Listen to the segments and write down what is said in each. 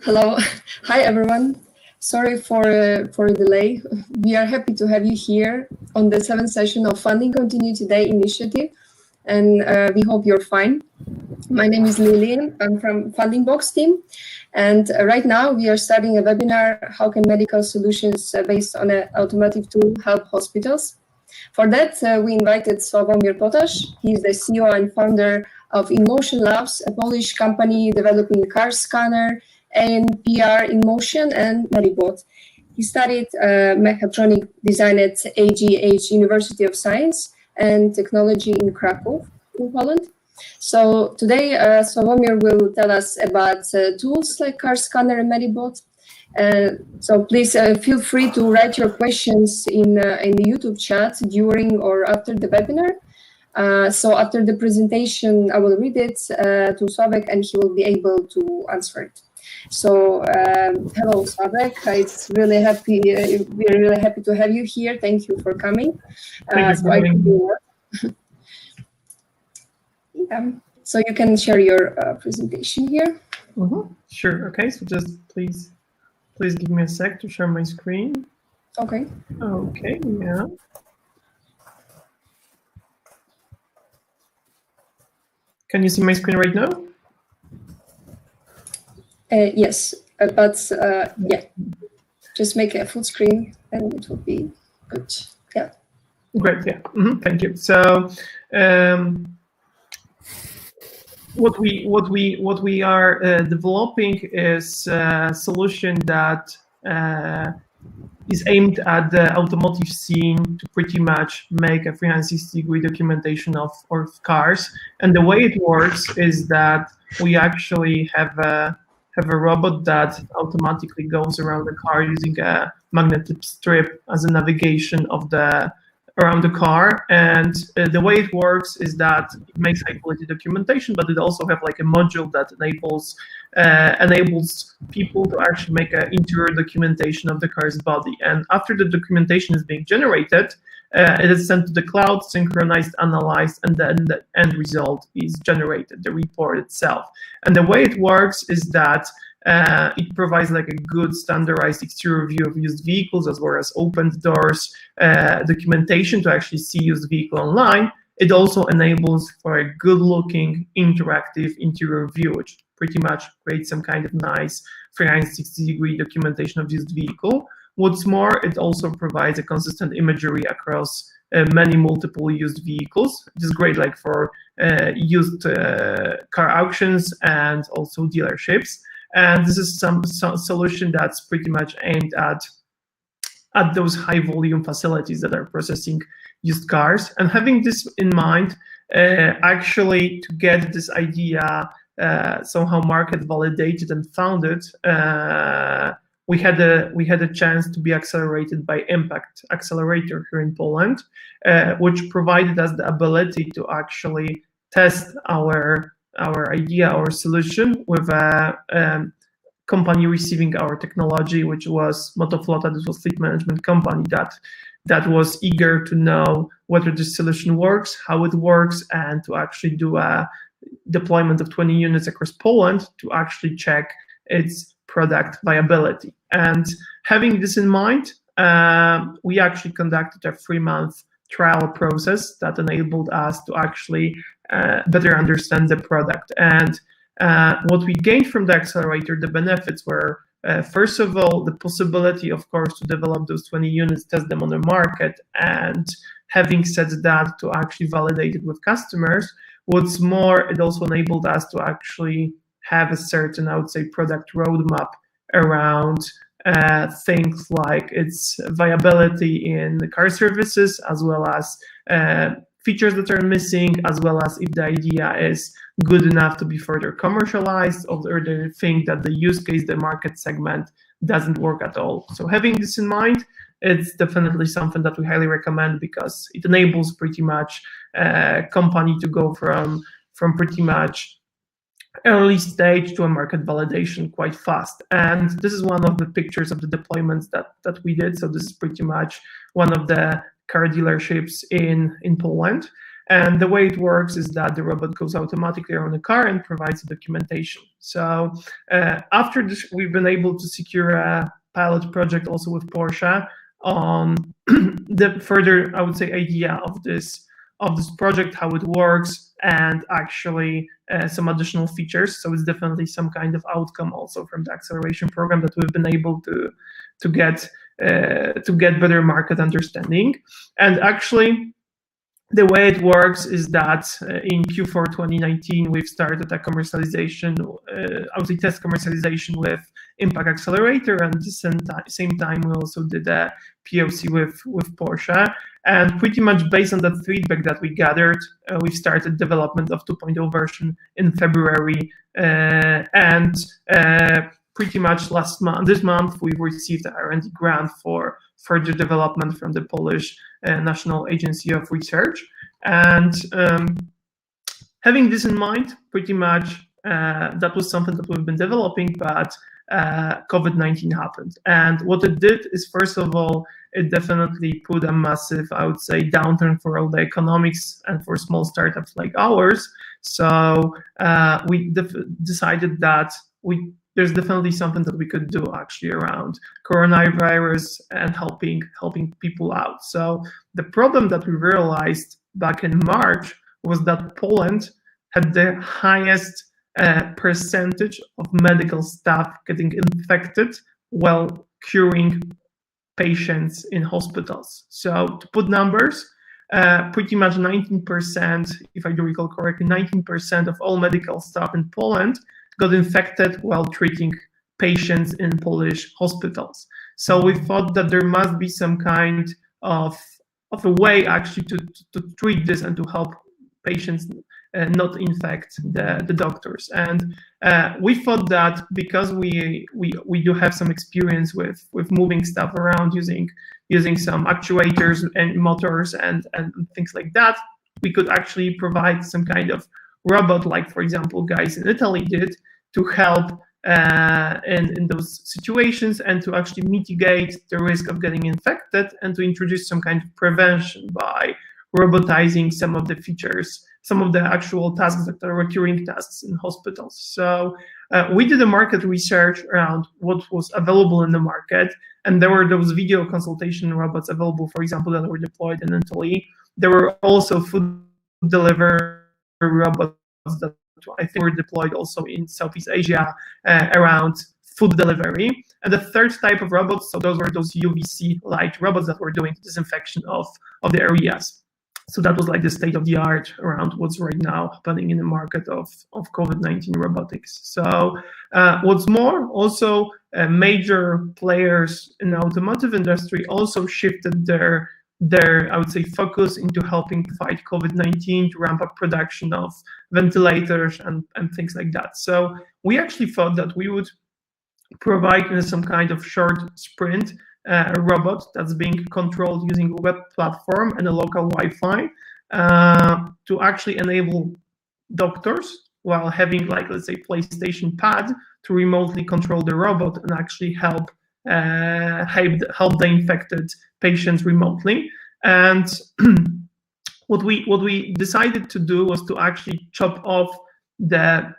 Hello. Hi, everyone. Sorry for a delay. We are happy to have you here on the 7th session of Funding Continue Today initiative, and we hope you're fine. My name is Lilian. I'm from Funding Box team, and right now we are starting a webinar, How can medical solutions based on an automotive tool help hospitals? For that, we invited Sławomir Potash. He's the CEO and founder of InMotion Labs, a Polish company developing car scanner, ANPR InMotion, and MEDIbot. He studied mechatronic design at AGH University of Science and Technology in Kraków, in Poland. So today, Sławomir will tell us about tools like car scanner and MEDIbot. So please feel free to write your questions in the YouTube chat during or after the webinar. So after the presentation, I will read it to Sławek and he will be able to answer it. So hello, Sławek. It's really happy. We're really happy to have you here. Thank you for coming. Thank you for having me. Yeah. So you can share your presentation here. Sure. Okay. So just please give me a sec to share my screen. Okay. Okay. Yeah. Can you see my screen right now? Yes, but yeah, just make a full screen and it will be good. Yeah. Great. Yeah. Thank you. So what we are developing is a solution that is aimed at the automotive scene to pretty much make a 360-degree documentation of cars. And the way it works is that we actually have a robot that automatically goes around the car using a magnetic strip as a navigation of around the car. And the way it works is that it makes high quality documentation, but it also have like a module that enables people to actually make an interior documentation of the car's body. And after the documentation is being generated, it is sent to the cloud, synchronized, analyzed, and then the end result is generated, the report itself. And the way it works is that it provides like a good standardized exterior view of used vehicles, as well as opened doors documentation to actually see used vehicle online. It also enables for a good looking interactive interior view, which pretty much creates some kind of nice 360-degree documentation of used vehicle. What's more, it also provides a consistent imagery across multiple used vehicles, which is great like for used car auctions and also dealerships. And this is some solution that's pretty much aimed at those high volume facilities that are processing used cars. And having this in mind, actually to get this idea somehow market validated and founded, we had a chance to be accelerated by Impact Accelerator here in Poland, which provided us the ability to actually test our idea, our solution with a company receiving our technology, which was Motoflota. This was fleet management company that was eager to know whether this solution works, how it works, and to actually do a deployment of 20 units across Poland to actually check its product viability. And having this in mind, we actually conducted a 3-month trial process that enabled us to actually better understand the product. And what we gained from the accelerator, the benefits were, first of all, the possibility, of course, to develop those 20 units, test them on the market, and having said that, to actually validate it with customers. What's more, it also enabled us to actually have a certain, I would say, product roadmap around things like its viability in the car services, as well as features that are missing, as well as if the idea is good enough to be further commercialized, or they think that the use case, the market segment doesn't work at all. So having this in mind, it's definitely something that we highly recommend because it enables pretty much a company to go from pretty much early stage to a market validation quite fast. And this is one of the pictures of the deployments that we did. So this is pretty much one of the car dealerships in Poland. And the way it works is that the robot goes automatically around the car and provides the documentation. So after this, we've been able to secure a pilot project also with Porsche on the further, I would say, idea of this project, how it works, and actually some additional features. So it's definitely some kind of outcome also from the acceleration program that we've been able to get better market understanding. And actually, the way it works is that in Q4 2019, we've started a commercialization, I would say test commercialization with Impact Accelerator, and at the same time, we also did a POC with Porsche. And pretty much based on the feedback that we gathered, we've started development of 2.0 version in February. And pretty much this month, we've received an R&D grant for further development from the Polish National Agency of Research. And having this in mind, pretty much that was something that we've been developing, but COVID-19 happened. And what it did is, first of all, it definitely put a massive, I would say, downturn for all the economics and for small startups like ours. So we decided that there's definitely something that we could do actually around coronavirus and helping people out. So the problem that we realized back in March was that Poland had the highest percentage of medical staff getting infected while curing patients in hospitals. So to put numbers, pretty much 19%, if I do recall correctly, 19% of all medical staff in Poland got infected while treating patients in Polish hospitals. So we thought that there must be some kind of a way actually to treat this and to help patients not infect the doctors. And we thought that because we do have some experience with moving stuff around using some actuators and motors and things like that, we could actually provide some kind of robot, like, for example, guys in Italy did, to help in those situations and to actually mitigate the risk of getting infected and to introduce some kind of prevention by robotizing some of the features, some of the actual tasks that are recurring tasks in hospitals. So we did a market research around what was available in the market, and there were those video consultation robots available, for example, that were deployed in Italy. There were also food delivery robots that I think were deployed also in Southeast Asia around food delivery. And the third type of robots, so those were those UVC light robots that were doing disinfection of the areas. So that was like the state of the art around what's right now happening in the market of COVID-19 robotics. So what's more, also major players in the automotive industry also shifted their I would say focus into helping fight COVID-19 to ramp up production of ventilators and things like that. So we actually thought that we would provide in some kind of short sprint a robot that's being controlled using a web platform and a local Wi-Fi to actually enable doctors, while having, like, let's say, PlayStation pad, to remotely control the robot and actually help the infected patients remotely. And what we decided to do was to actually chop off the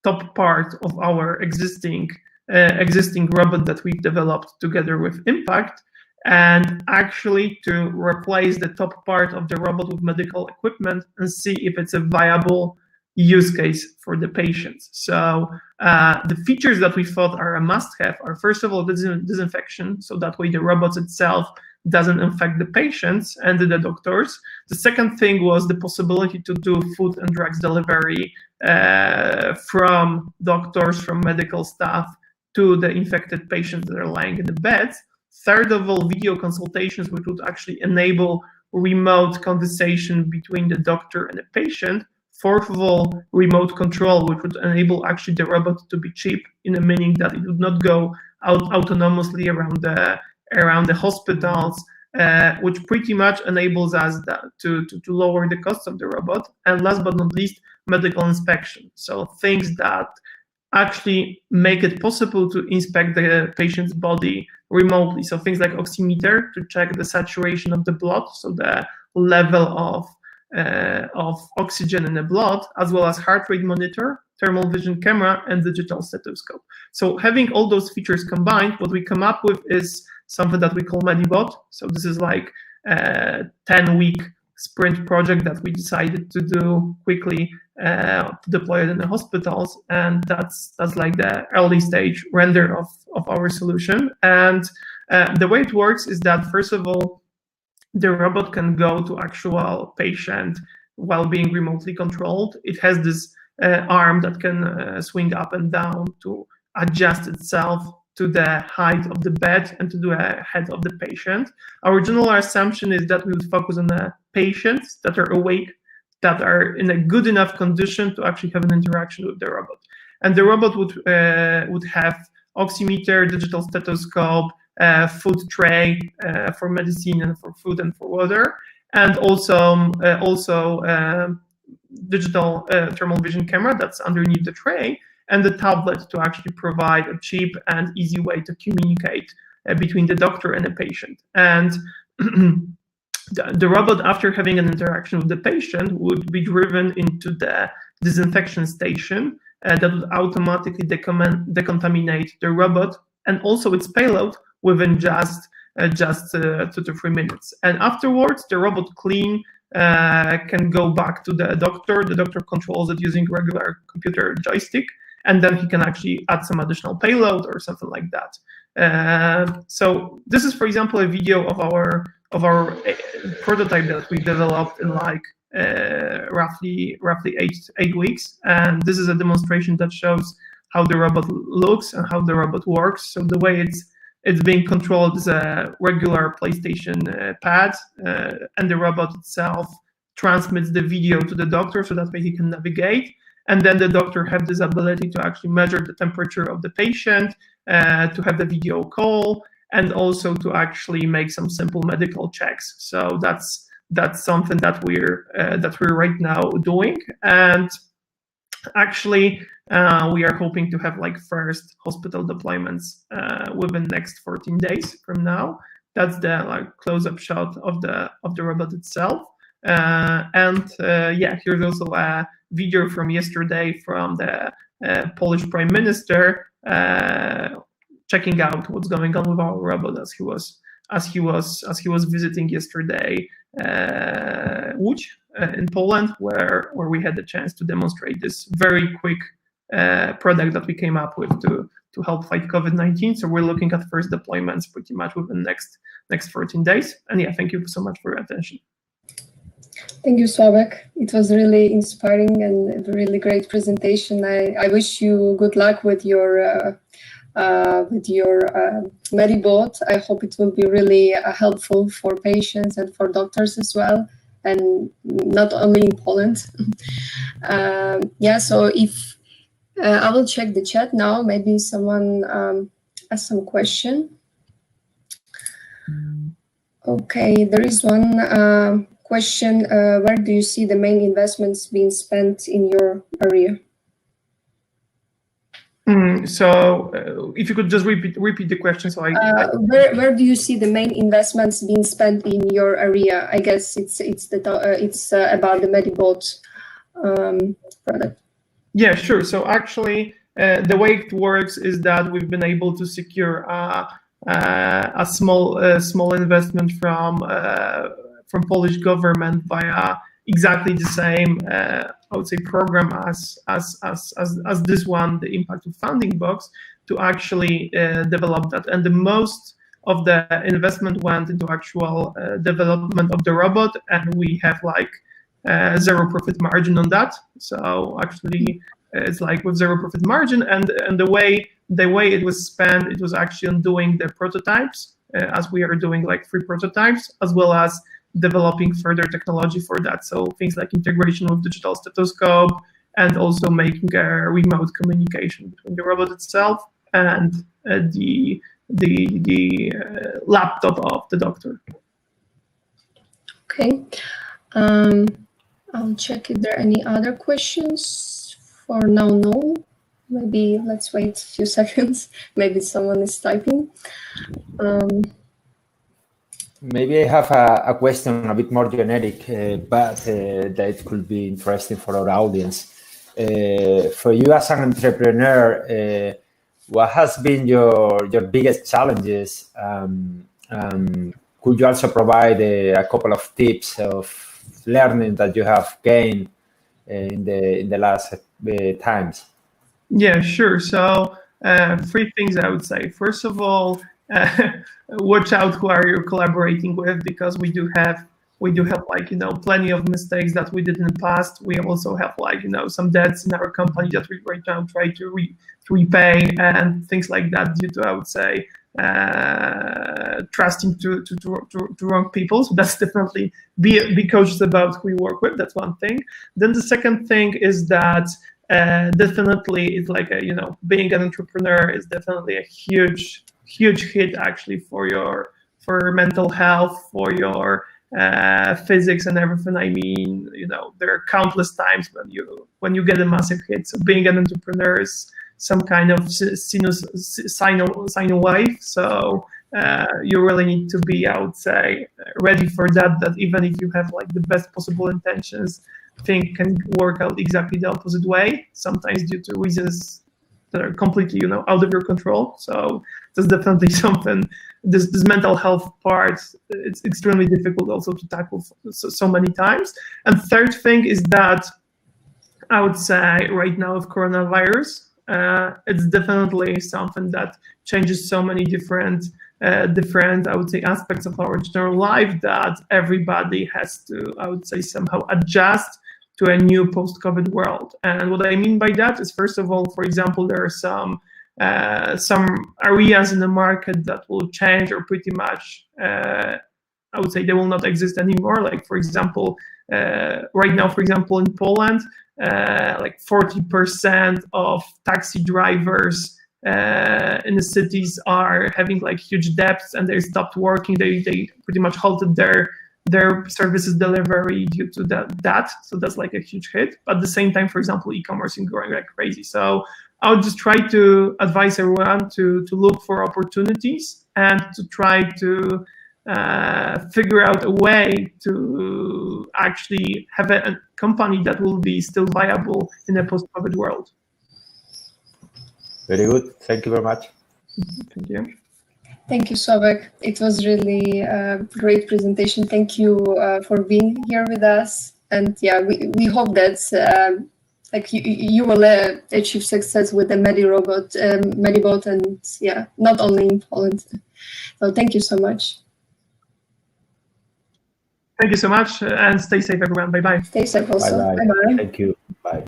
top part of our existing robot that we've developed together with Impact, and actually to replace the top part of the robot with medical equipment and see if it's a viable use case for the patients. So the features that we thought are a must-have are, first of all, disinfection, so that way the robot itself doesn't infect the patients and the doctors. The second thing was the possibility to do food and drugs delivery from doctors, from medical staff, to the infected patients that are lying in the beds. Third of all, video consultations, which would actually enable remote conversation between the doctor and the patient. Fourth of all, remote control, which would enable actually the robot to be cheap, in a meaning that it would not go out autonomously around the hospitals, which pretty much enables us to lower the cost of the robot. And last but not least, medical inspection. So things that actually make it possible to inspect the patient's body remotely. So things like oximeter to check the saturation of the blood, so the level of of oxygen in the blood, as well as heart rate monitor, thermal vision camera, and digital stethoscope. So having all those features combined, what we come up with is something that we call MEDIbot. So this is like a 10-week sprint project that we decided to do quickly to deploy it in the hospitals, and that's like the early stage render of our solution. And the way it works is that, first of all, the robot can go to actual patient while being remotely controlled. It has this arm that can swing up and down to adjust itself to the height of the bed and to the head of the patient. Our general assumption is that we would focus on the patients that are awake, that are in a good enough condition to actually have an interaction with the robot. And the robot would have oximeter, digital stethoscope, food tray for medicine and for food and for water, and also digital thermal vision camera that's underneath the tray, and the tablet to actually provide a cheap and easy way to communicate between the doctor and the patient. And the robot, after having an interaction with the patient, would be driven into the disinfection station that would automatically decontaminate the robot and also its payload within just 2 to 3 minutes. And afterwards, the robot clean can go back to the doctor. The doctor controls it using regular computer joystick, and then he can actually add some additional payload or something like that. So this is, for example, a video of our prototype that we developed in like roughly 8 weeks, and this is a demonstration that shows how the robot looks and how the robot works. So the way it's being controlled is a regular PlayStation pad, and the robot itself transmits the video to the doctor so that way he can navigate. And then the doctor has this ability to actually measure the temperature of the patient, to have the video call, and also to actually make some simple medical checks. So that's something that we're right now doing. And actually, we are hoping to have like first hospital deployments within next 14 days from now. That's the like close-up shot of the robot itself. Yeah, here's also a video from yesterday from the Polish Prime Minister checking out what's going on with our robot as he was visiting yesterday Łódź in Poland, where we had the chance to demonstrate this very quick product that we came up with to help fight COVID-19. So we're looking at first deployments pretty much within next 14 days. And yeah, thank you so much for your attention. Thank you, Sławek. It was really inspiring and a really great presentation. I wish you good luck with your MEDIbot. I hope it will be really helpful for patients and for doctors as well, and not only in Poland. Yeah, so if I will check the chat now, maybe someone has some question. Okay, there is one question. Where do you see the main investments being spent in your area? So if you could just repeat the question. So where do you see the main investments being spent in your area? I guess it's about the MEDIbot product. Yeah, sure. So actually, the way it works is that we've been able to secure a small investment from Polish government via exactly the same I would say program as this one, the Impact of Funding Box, to actually develop that. And the most of the investment went into actual development of the robot, and we have like zero profit margin on that. So actually, it's like with zero profit margin, and the way it was spent, it was actually on doing the prototypes, as we are doing like 3 prototypes, as well as developing further technology for that. So things like integration with digital stethoscope, and also making a remote communication between the robot itself and the laptop of the doctor. Okay. I'll check if there are any other questions. For now, no. Maybe let's wait a few seconds. Maybe someone is typing. Maybe I have a question a bit more generic, but that could be interesting for our audience. For you as an entrepreneur, what has been your biggest challenges? Could you also provide a couple of tips of learning that you have gained in the last times? Yeah, sure. So 3 things I would say. First of all, watch out who are you collaborating with, because we do have like, plenty of mistakes that we did in the past. We also have like, some debts in our company that we right now try to repay and things like that, due to, I would say, trusting to wrong people. So that's definitely be cautious about who you work with. That's one thing. Then the second thing is that definitely it's like being an entrepreneur is definitely a huge hit actually for your mental health, for your physics and everything. I mean, there are countless times when you get a massive hit. So being an entrepreneur is some kind of sine wave. So you really need to be, I would say, ready for that. That even if you have like the best possible intentions, thing can work out exactly the opposite way, sometimes due to reasons that are completely, out of your control. So that's definitely something, this mental health part, it's extremely difficult also to tackle so many times. And third thing is that I would say right now with coronavirus, it's definitely something that changes so many different, I would say, aspects of our general life, that everybody has to, I would say, somehow adjust to a new post-COVID world. And what I mean by that is, first of all, for example, there are some areas in the market that will change, or pretty much, I would say, they will not exist anymore. Like, for example, right now, for example, in Poland, like 40% of taxi drivers in the cities are having like huge debts, and they stopped working. They pretty much halted their services delivery due to that. So that's like a huge hit. But at the same time, for example, e-commerce is growing like crazy. So I would just try to advise everyone to look for opportunities and to try to figure out a way to actually have a company that will be still viable in a post-COVID world. Very good. Thank you very much. Thank you. Thank you, Sobek. It was really a great presentation. Thank you for being here with us. And yeah, we hope that like you will achieve success with the MEDIbot, and yeah, not only in Poland. So thank you so much. Thank you so much, and stay safe, everyone. Bye-bye. Stay safe also. Bye-bye. Bye-bye. Thank you. Bye.